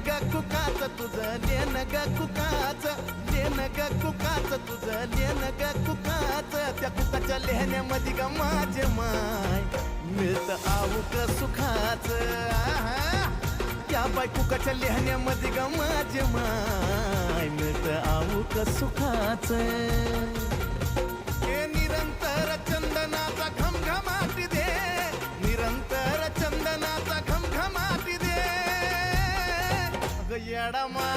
ग कुकाच तुझं लेन ग कुकाच लेन ग कुकाच तुझं लेन ग कुकाच त्या कुकाच्या लेहण्यामध्ये ग माझे माय मिळतं आऊक सुखाच त्या बाय कुकाच्या लेहण्यामध्ये ग माझे माय मिळतं आऊक सुखाच हे निरंतर चंदनाचा घमघमाटी दे निरंतर चंदनाचा घमघमाटी दे येडा मा